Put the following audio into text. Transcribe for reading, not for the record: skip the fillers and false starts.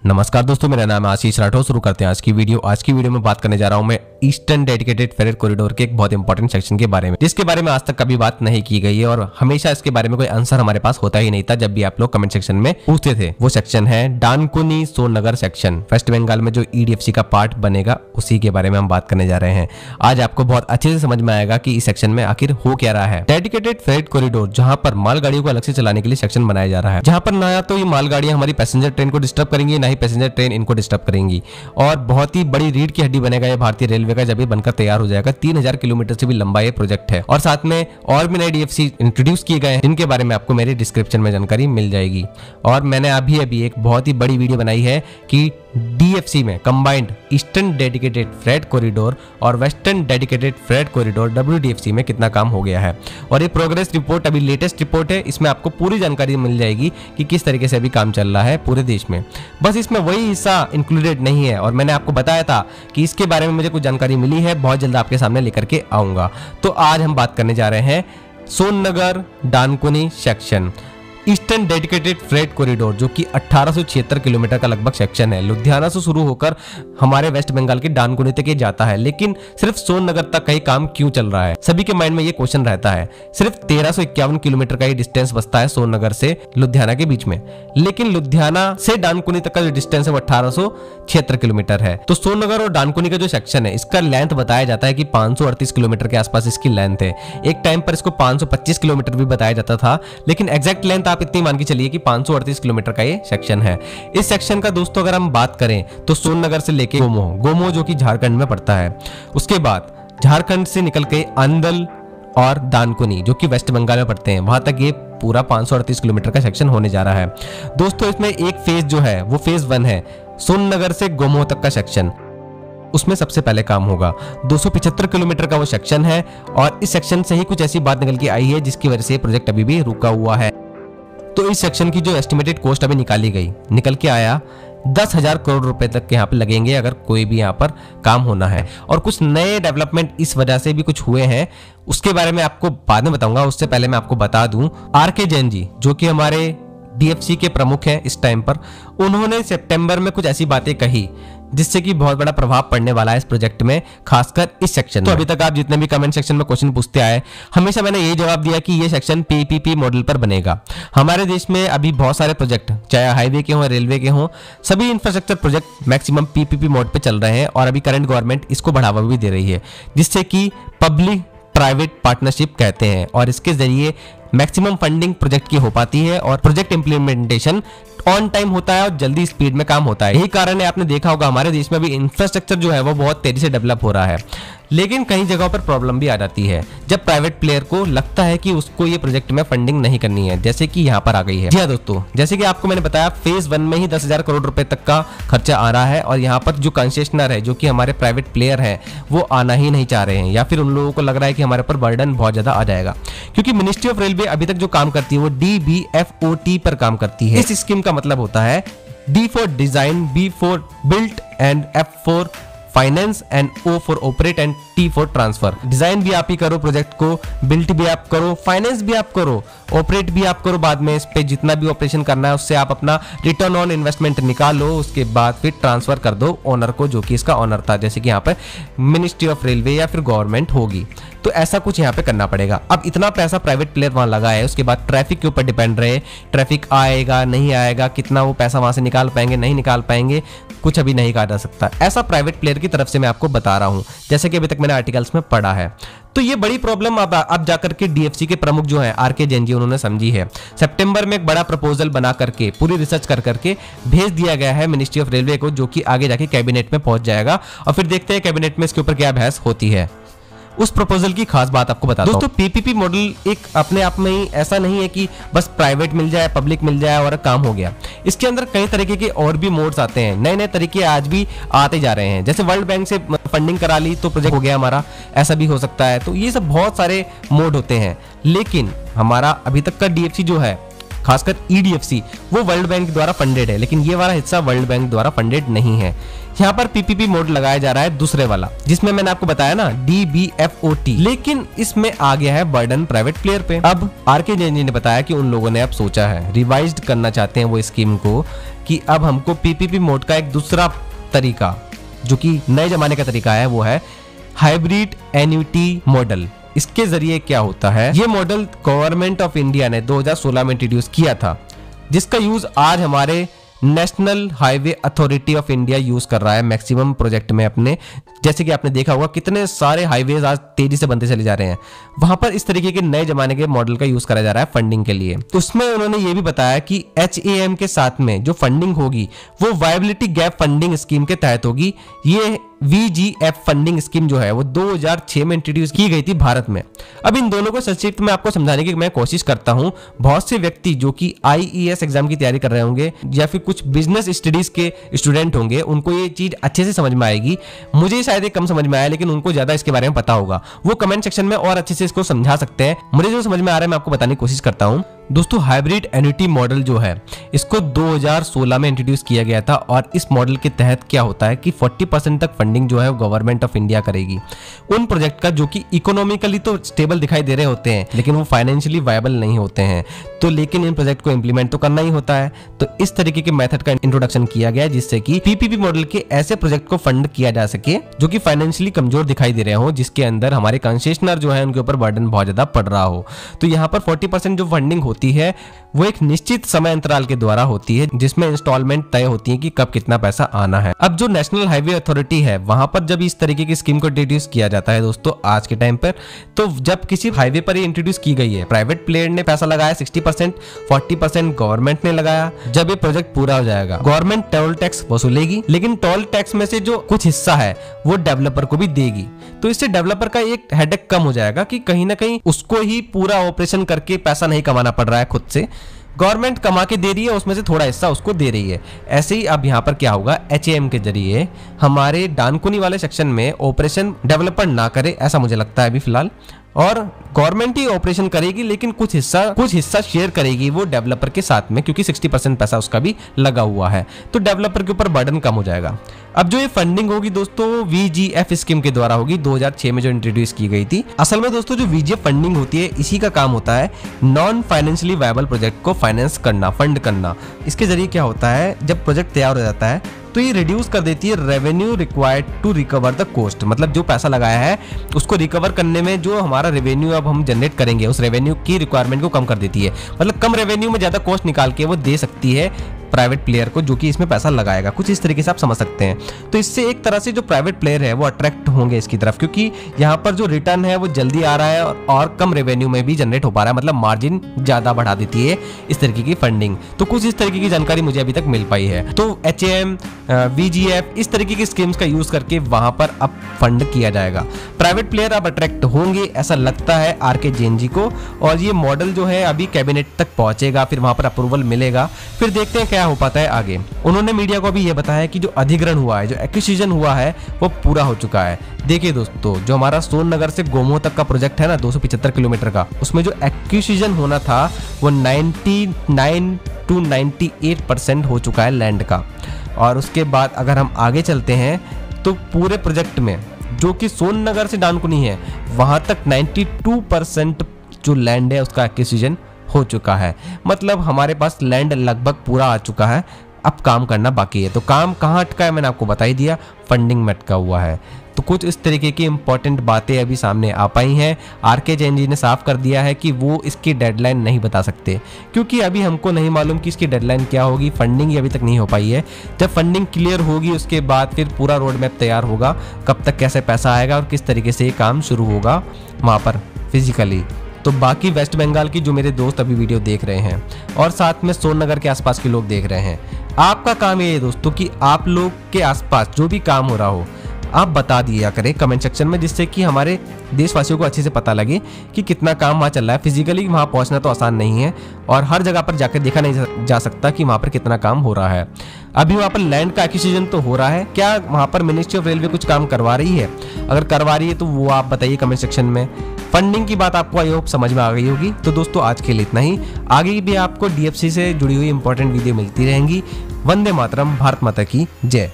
नमस्कार दोस्तों, मेरा नाम है आशीष राठौर। शुरू करते हैं आज की वीडियो में बात करने जा रहा हूं मैं ईस्टर्न डेडिकेटेड फ्रेट कॉरिडोर के एक बहुत इंपॉर्टेंट सेक्शन के बारे में, जिसके बारे में आज तक कभी बात नहीं की गई है और हमेशा इसके बारे में कोई आंसर हमारे पास होता ही नहीं था जब भी आप लोग कमेंट सेक्शन में पूछते थे। वो सेक्शन है डानकुनी सोननगर सेक्शन। वेस्ट बंगाल में जो ईडीएफसी का पार्ट बनेगा उसी के बारे में हम बात करने जा रहे हैं। आज आपको बहुत अच्छे से समझ में आएगा कि इस सेक्शन में आखिर हो क्या रहा है। डेडिकेटेड फ्रेट कॉरिडोर, जहां पर मालगाड़ियों को अलग से चलाने के लिए सेक्शन बनाया जा रहा है, जहां पर ना तो ये मालगाड़ियां हमारी पैसेंजर ट्रेन को डिस्टर्ब करेंगी, ना ही पैसेंजर ट्रेन इनको डिस्टर्ब करेंगी। और बहुत ही बड़ी रीढ़ की हड्डी बनेगा ये भारतीय रेलवे का जब ये बनकर तैयार हो जाएगा। 3000 किलोमीटर से भी लंबा ये प्रोजेक्ट है और साथ में और भी नए डीएफसी इंट्रोड्यूस किए गए हैं, जिनके बारे में आपको मेरे डिस्क्रिप्शन में जानकारी मिल जाएगी। और मैंने अभी एक बहुत ही बड़ी वीडियो बनाई है कि डीएफसी में combined eastern dedicated freight corridor और वेस्टर्न डेडिकेटेड फ्रेट कॉरिडोर डब्ल्यूडीएफसी में कितना काम हो गया है। और ये प्रोग्रेस रिपोर्ट अभी लेटेस्ट रिपोर्ट है, इसमें आपको पूरी जानकारी मिल जाएगी कि किस तरीके से अभी काम चल रहा है पूरे देश में। बस इसमें वही हिस्सा इंक्लूडेड नहीं है और मैंने आपको बताया था कि इसके बारे में मुझे कुछ जानकारी मिली है, बहुत जल्द आपके सामने लेकर के आऊंगा। तो आज हम बात करने जा रहे हैं Sonnagar Dankuni section, eastern dedicated freight corridor, जो कि 1876 किलोमीटर का लगभग सेक्शन है। लुधियाना से शुरू होकर हमारे वेस्ट बंगाल के डानकुनी तक ये जाता है, लेकिन सिर्फ सोननगर तक का ही काम क्यों चल रहा है? सभी के माइंड में ये क्वेश्चन रहता है। सिर्फ 1351 किलोमीटर का ये डिस्टेंस बचता है सोननगर से लुधियाना के बीच में, लेकिन लुधियाना से डानकुनी तक का जो डिस्टेंस है वो 1876 किलोमीटर है। तो सोननगर और डानकुनी का जो सेक्शन है, इसका लेंथ बताया जाता है कि 538 किलोमीटर के आसपास इसकी लेंथ है। एक टाइम पर इसको 525 किलोमीटर भी बताया जाता था, लेकिन एग्जैक्ट लेंथ आप इतनी मान के चलिए कि 538 किलोमीटर का ये सेक्शन है। इस सेक्शन का दोस्तों अगर हम बात करें तो सोननगर से लेके गोमो जो कि झारखंड में पड़ता है, उसके बाद झारखंड से निकल के अंदल और दानकुनी जो कि वेस्ट बंगाल में पड़ते हैं, वहां तक ये पूरा 538 किलोमीटर का सेक्शन होने जा रहा है। दोस्तों इसमें एक फेज जो है वो फेज 1 है, सोननगर से गोमो तक का सेक्शन। उसमें सबसे पहले काम होगा। 275 किलोमीटर का वो सेक्शन है और इस सेक्शन से ही कुछ ऐसी बात निकल के आई है जिसकी वजह से प्रोजेक्ट अभी भी रुका हुआ है। तो इस सेक्शन की जो एस्टिमेटेड कॉस्ट अभी निकल के आया 10,000 करोड़ रुपए तक के यहाँ पे लगेंगे अगर कोई भी यहाँ पर काम होना है। और कुछ नए डेवलपमेंट इस वजह से भी कुछ हुए हैं, उसके बारे में आपको बाद में बताऊंगा। उससे पहले मैं आपको बता दूं, आर.के. जैन जी जो कि हमारे डीएफसी के प्रमुख हैं इस टाइम पर, उन्होंने सितंबर में कुछ ऐसी बातें कही जिससे कि बहुत बड़ा प्रभाव पड़ने वाला है इस प्रोजेक्ट में, खासकर इस सेक्शन में। तो अभी तक आप जितने भी कमेंट सेक्शन में क्वेश्चन पूछते आए, हमेशा मैंने यही जवाब दिया कि ये सेक्शन पीपीपी मॉडल पर बनेगा। हमारे देश में अभी बहुत सारे प्रोजेक्ट, चाहे हाईवे के हों, रेलवे के हों, सभी infrastructure project maximum PPP mode पे चल रहे हैं और अभी करंट गवर्नमेंट इसको बढ़ावा भी दे रही है, जिससे कि पब्लिक प्राइवेट पार्टनरशिप कहते हैं। और इसके जरिए मैक्सिमम फंडिंग प्रोजेक्ट की हो पाती है और प्रोजेक्ट इंप्लीमेंटेशन ऑन टाइम होता है और जल्दी स्पीड में काम होता है। यही कारण है, आपने देखा होगा हमारे देश में भी इंफ्रास्ट्रक्चर जो है वो बहुत तेजी से डेवलप हो रहा है। लेकिन कई जगहों पर प्रॉब्लम भी आ जाती है जब प्राइवेट प्लेयर को लगता है कि उसको ये प्रोजेक्ट में फंडिंग नहीं करनी है, जैसे कि यहाँ पर आ गई है। जी हाँ दोस्तों, जैसे कि आपको मैंने बताया फेज 1 में ही 10,000 करोड़ रुपए तक का खर्चा आ रहा है और यहाँ पर जो कंसेशनर है, जो कि हमारे प्राइवेट प्लेयर है, वो आना ही नहीं चाह रहे हैं, या फिर उन लोगों को लग रहा है कि हमारे ऊपर बर्डन बहुत ज्यादा आ जाएगा। क्योंकि मिनिस्ट्री ऑफ रेलवे अभी तक जो काम करती है वो DBFOT पर काम करती है। इस स्कीम का मतलब होता है D for design, B for built and F for finance and O for operate and T for transfer. Design भी आप ही करो प्रोजेक्ट को, बिल्ट भी आप करो, फाइनेंस भी आप करो, ऑपरेट भी आप करो। बाद में इस पे जितना भी ऑपरेशन करना है उससे आप अपना रिटर्न ऑन इन्वेस्टमेंट निकालो, उसके बाद फिर ट्रांसफर कर दो ओनर को, जो कि इसका ओनर था, जैसे कि यहाँ पर मिनिस्ट्री ऑफ रेलवे या फिर गवर्नमेंट होगी। तो ऐसा कुछ यहाँ पे करना पड़ेगा। अब इतना पैसा प्राइवेट प्लेयर वहां लगा है, उसके बाद ट्रैफिक के ऊपर डिपेंड रहे, ट्रैफिक आएगा नहीं आएगा, कितना वो पैसा वहां से निकाल पाएंगे नहीं निकाल पाएंगे, कुछ अभी नहीं कहा जा सकता। ऐसा प्राइवेट प्लेयर की तरफ से मैं आपको बता रहा हूं, जैसे कि अभी तक मैंने आर्टिकल्स में पढ़ा है। तो ये बड़ी प्रॉब्लम अब जाकर के डीएफसी के प्रमुख जो है आर.के. जैन जी, उन्होंने समझी है। सितंबर में एक बड़ा प्रपोजल बना करके पूरी रिसर्च कर करके भेज दिया गया है मिनिस्ट्री ऑफ रेलवे को, जो कि आगे जाके कैबिनेट में पहुंच जाएगा और फिर देखते हैं कैबिनेट में इसके ऊपर क्या बहस होती है। उस प्रपोजल की खास बात आपको बताता हूं। दोस्तों पीपीपी मॉडल एक अपने आप में ही ऐसा नहीं है कि बस प्राइवेट मिल जाए, पब्लिक मिल जाए और काम हो गया। इसके अंदर कई तरीके के और भी मोड्स आते हैं, नए नए तरीके आज भी आते जा रहे हैं। जैसे वर्ल्ड बैंक से फंडिंग करा ली तो प्रोजेक्ट हो गया हमारा, ऐसा भी हो सकता है। तो ये सब बहुत सारे मोड होते हैं, लेकिन हमारा अभी तक का डीएफसी जो है खासकर EDFC वो वर्ल्ड बैंक द्वारा फंडेड है, लेकिन ये वाला हिस्सा वर्ल्ड बैंक द्वारा फंडेड नहीं है। यहाँ पर PPP मोड लगाया जा रहा है दूसरे वाला, जिसमें मैंने आपको बताया ना DBFOT, लेकिन इसमें आ गया है बर्डन प्राइवेट प्लेयर पे। अब RK जैन जी ने बताया कि उन लोगों ने अब सोचा है, रिवाइज्ड करना चाहते हैं वो स्कीम को, कि अब हमको PPP मोड का एक दूसरा तरीका, जो कि नए जमाने का तरीका है, वो है हाइब्रिड एन्युटी मॉडल। इसके जरिए क्या होता है, ये मॉडल गवर्नमेंट ऑफ इंडिया ने 2016 में इंट्रोड्यूस किया था, जिसका यूज आज हमारे national highway authority of India use कर रहा है मैक्सिमम प्रोजेक्ट में अपने। जैसे कि आपने देखा होगा कितने सारे हाईवेज आज तेजी से बनते चले जा रहे हैं, वहां पर इस तरीके के नए जमाने के मॉडल का यूज करा जा रहा है फंडिंग के लिए। तो उसमें उन्होंने ये भी बताया कि HAM के साथ में जो फंडिंग होगी वो वायबिलिटी गैप फंडिंग स्कीम के तहत होगी। ये VGF फंडिंग स्कीम जो है वो 2006 में इंट्रोड्यूस की गई थी भारत में। अब इन दोनों को संक्षिप्त में आपको समझाने की मैं कोशिश करता हूं। बहुत से व्यक्ति जो कि IES एग्जाम की तैयारी कर रहे होंगे या फिर कुछ बिजनेस स्टडीज के स्टूडेंट होंगे, उनको ये चीज अच्छे से समझ में आएगी। मुझे शायद ये कम समझ में आया, लेकिन उनको ज्यादा इसके बारे में पता होगा, वो कमेंट सेक्शन में और अच्छे से इसको समझा सकते हैं। मुझे जो समझ में आ रहा है मैं आपको बताने की कोशिश करता हूँ। दोस्तों, हाइब्रिड एन्युटी मॉडल जो है इसको 2016 में इंट्रोड्यूस किया गया था, और इस मॉडल के तहत क्या होता है कि 40% तक फंडिंग जो है वो गवर्नमेंट ऑफ इंडिया करेगी उन प्रोजेक्ट का जो कि इकोनॉमिकली तो स्टेबल दिखाई दे रहे होते हैं, लेकिन वो फाइनेंशियली वायबल नहीं होते हैं। तो लेकिन इन प्रोजेक्ट को इंप्लीमेंट तो करना ही होता है, तो इस तरीके के मेथड का इंट्रोडक्शन किया गया, जिससे कि PPP मॉडल के ऐसे प्रोजेक्ट को फंड किया जा सके जो कि फाइनेंशियली कमजोर दिखाई दे रहे हो, जिसके अंदर हमारे कंसेशनर जो है उनके ऊपर बर्डन बहुत ज्यादा पड़ रहा हो। तो यहाँ पर 40% जो फंडिंग होती है वो एक निश्चित समय अंतराल के द्वारा होती है, जिसमें इंस्टॉलमेंट तय होती है कि कब कितना पैसा आना है। अब जो नेशनल हाईवे अथॉरिटी है वहां पर जब इस तरीके की स्कीम को इंट्रोड्यूस किया जाता है दोस्तों आज के टाइम पर, तो जब किसी हाईवे पर ये इंट्रोड्यूस की गई है, प्राइवेट प्लेयर ने पैसा लगाया 60%, 40% गवर्नमेंट ने लगाया। जब ये प्रोजेक्ट पूरा हो जाएगा गवर्नमेंट टोल टैक्स वसूलेगी, लेकिन टोल टैक्स में से जो कुछ हिस्सा है वो डेवलपर को भी देगी। तो इससे डेवलपर का एक हेडेक कम हो जाएगा कि कहीं ना कहीं उसको ही पूरा ऑपरेशन करके पैसा नहीं कमाना पड़ रहा है, खुद से गवर्नमेंट कमा के दे रही है, उसमें से थोड़ा हिस्सा उसको दे रही है। ऐसे ही अब यहाँ पर क्या होगा, HAM के जरिए हमारे डानकुनी वाले सेक्शन में ऑपरेशन डेवलपर ना करे, ऐसा मुझे लगता है अभी फिलहाल, और गवर्नमेंट ही ऑपरेशन करेगी, लेकिन कुछ हिस्सा शेयर करेगी वो डेवलपर के साथ में, क्योंकि 60% पैसा उसका भी लगा हुआ है, तो डेवलपर के ऊपर बर्डन कम हो जाएगा। अब जो ये फंडिंग होगी दोस्तों VGF स्कीम के द्वारा होगी, 2006 में जो इंट्रोड्यूस की गई थी। असल में दोस्तों जो VGF फंडिंग होती है, इसी का काम होता है नॉन फाइनेंशियली वायबल प्रोजेक्ट को फाइनेंस करना, फंड करना। इसके जरिए क्या होता है, जब प्रोजेक्ट तैयार हो जाता है तो ये रिड्यूस कर देती है revenue required to recover the cost. मतलब जो पैसा लगाया है उसको रिकवर करने में जो हमारा रेवेन्यू अब हम जनरेट करेंगे, उस रेवेन्यू की रिक्वायरमेंट को कम कर देती है। मतलब कम रेवेन्यू में ज्यादा कॉस्ट निकाल के वो दे सकती है प्राइवेट प्लेयर को, जो कि इसमें पैसा लगाएगा। कुछ इस तरीके से आप समझ सकते हैं। तो इससे एक तरह से जो प्राइवेट प्लेयर है वो अट्रैक्ट होंगे इसकी तरफ, क्योंकि यहाँ पर जो रिटर्न है वो जल्दी आ रहा है और कम रेवेन्यू में भी जनरेट हो पा रहा है। मतलब मार्जिन ज्यादा बढ़ा देती है इस तरीके की फंडिंग। तो कुछ इस तरीके की जानकारी मुझे अभी तक मिल पाई है। तो HAM, VGF इस तरीके की स्कीम्स का यूज करके वहां पर अब फंड किया जाएगा। प्राइवेट प्लेयर अब अट्रैक्ट होंगे ऐसा लगता है RK जैन जी को, और ये मॉडल जो है अभी कैबिनेट तक पहुंचेगा, फिर वहां पर अप्रूवल मिलेगा, फिर देखते हैं क्या हो पाता है आगे। उन्होंने मीडिया को भी ये बताया कि जो अधिग्रहण हुआ है, जो एक्विजिशन हुआ है वो पूरा हो चुका है। देखिए दोस्तों, जो हमारा सोननगर से गोमो तक का प्रोजेक्ट है ना 275 किलोमीटर का, उसमें जो एक्विजिशन होना था वो 99 to 98% हो चुका है लैंड का। और उसके बाद अगर हम आगे चलते हैं तो पूरे प्रोजेक्ट में जो कि सोननगर से डानकुनी है वहां तक 92% जो लैंड है उसका एक्विजिशन हो चुका है। मतलब हमारे पास लैंड लगभग पूरा आ चुका है, अब काम करना बाकी है। तो काम कहाँ अटका है मैंने आपको बता ही दिया, फंडिंग में अटका हुआ है। तो कुछ इस तरीके की इंपॉर्टेंट बातें अभी सामने आ पाई हैं। RK जैन जी ने साफ कर दिया है कि वो इसकी डेडलाइन नहीं बता सकते, क्योंकि अभी हमको नहीं मालूम कि इसकी डेडलाइन क्या होगी। फंडिंग ही अभी तक नहीं हो पाई है। जब फंडिंग क्लियर होगी उसके बाद फिर पूरा रोड मैप तैयार होगा, कब तक कैसे पैसा आएगा और किस तरीके से ये काम शुरू होगा वहाँ पर फिजिकली। तो बाकी वेस्ट बंगाल की जो मेरे दोस्त अभी वीडियो देख रहे हैं और साथ में सोननगर के आसपास के लोग देख रहे हैं, आपका काम ये है दोस्तों कि आप लोग के आसपास जो भी काम हो रहा हो आप बता दिया करें कमेंट सेक्शन में, जिससे कि हमारे देशवासियों को अच्छे से पता लगे कि कितना काम वहाँ चल रहा है। फिजिकली वहाँ पहुँचना तो आसान नहीं है और हर जगह पर जाकर देखा नहीं जा सकता कि वहाँ पर कितना काम हो रहा है। अभी वहाँ पर लैंड का एक्विजिशन तो हो रहा है, क्या वहाँ पर मिनिस्ट्री ऑफ रेलवे कुछ काम करवा रही है? अगर करवा रही है तो वो आप बताइए कमेंट सेक्शन में। फंडिंग की बात आपको आई होप समझ में आ गई होगी। तो दोस्तों आज के लिए इतना ही। आगे भी आपको DFC से जुड़ी हुई इंपॉर्टेंट वीडियो मिलती रहेंगी। वंदे मातरम, भारत माता की जय।